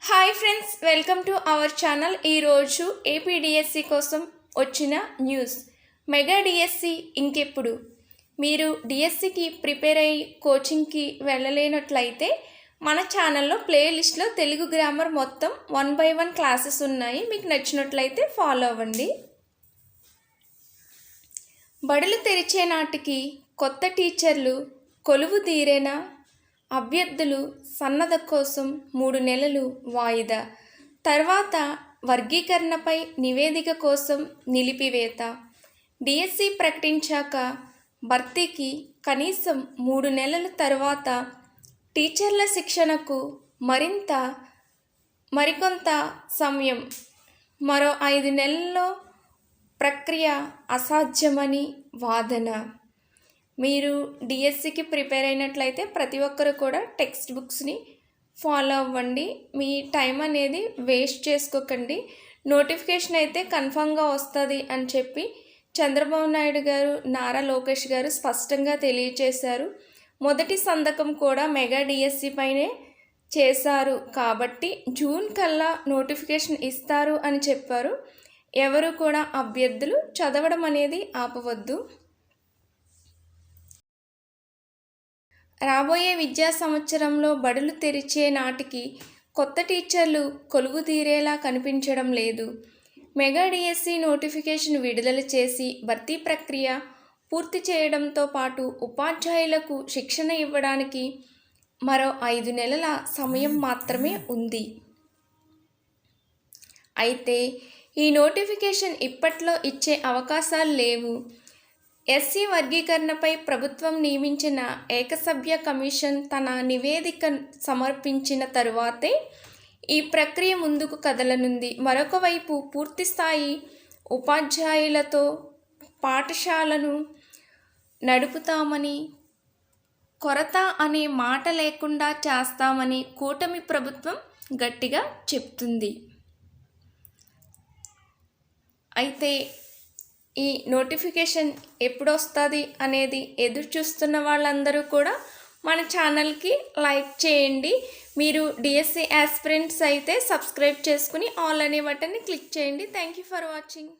Hi friends, welcome to our channel. ఈరోజు APDSC కోసం వచ్చిన న్యూస్. మెగా డిఎస్సి ఇంకెప్పుడు? మీరు డిఎస్సికి ప్రిపేర్ అయ్యి కోచింగ్కి వెళ్ళలేనట్లయితే మన ఛానల్లో ప్లేలిస్ట్లో తెలుగు గ్రామర్ మొత్తం 1 by 1 క్లాసెస్ ఉన్నాయి. మీకు నచ్చినట్లయితే ఫాలో అవ్వండి. బడులు తెరిచే నాటికి కొత్త టీచర్లు కొలువు తీరేనా? అభ్యర్థులు సన్నద్ధ కోసం 3 నెలలు వాయిదా. తర్వాత వర్గీకరణపై నివేదిక కోసం నిలిపివేత. డిఎస్సి ప్రకటించాక భర్తీకి కనీసం 3 నెలల తర్వాత టీచర్ల శిక్షణకు మరికొంత సమయం. మరో 5 నెలల్లో ప్రక్రియ అసాధ్యమని వాదన. మీరు డిఎస్సికి ప్రిపేర్ అయినట్లయితే ప్రతి ఒక్కరు కూడా టెక్స్ట్ బుక్స్ని ఫాలో అవ్వండి. మీ టైం అనేది వేస్ట్ చేసుకోకండి. నోటిఫికేషన్ అయితే కన్ఫామ్గా వస్తుంది అని చెప్పి చంద్రబాబు నాయుడు గారు, నారా లోకేష్ గారు స్పష్టంగా తెలియచేశారు. మొదటి సంతకం కూడా మెగా డిఎస్సి పైనే చేశారు కాబట్టి జూన్ కల్లా నోటిఫికేషన్ ఇస్తారు అని చెప్పారు. ఎవరు కూడా అభ్యర్థులు చదవడం అనేది ఆపవద్దు. రాబోయే విద్యా సంవత్సరంలో బడులు తెరిచే నాటికి కొత్త టీచర్లు కొలువు తీరేలా కనిపించడం లేదు. మెగా డిఎస్సి నోటిఫికేషన్ విడుదల చేసి భర్తీ ప్రక్రియ పూర్తి చేయడంతో పాటు ఉపాధ్యాయులకు శిక్షణ ఇవ్వడానికి మరో 5 నెలల సమయం మాత్రమే ఉంది. అయితే ఈ నోటిఫికేషన్ ఇప్పట్లో ఇచ్చే అవకాశాలు లేవు. ఎస్సీ వర్గీకరణపై ప్రభుత్వం నియమించిన ఏకసభ్య కమిషన్ తన నివేదిక సమర్పించిన తరువాతే ఈ ప్రక్రియ ముందుకు కదలనుంది. మరొక వైపు పూర్తిస్థాయి ఉపాధ్యాయులతో పాఠశాలను నడుపుతామని, కొరత అనే మాట లేకుండా చేస్తామని కూటమి ప్రభుత్వం గట్టిగా చెప్తుంది. అయితే ఈ నోటిఫికేషన్ ఎప్పుడు వస్తుంది అనేది ఎదురు చూస్తున్న వాళ్ళందరూ కూడా మన ఛానల్కి లైక్ చేయండి. మీరు డిఎస్సి ఆస్పిరెంట్స్ అయితే సబ్స్క్రైబ్ చేసుకుని ఆల్ అనే బటన్ని క్లిక్ చేయండి. Thank you for watching.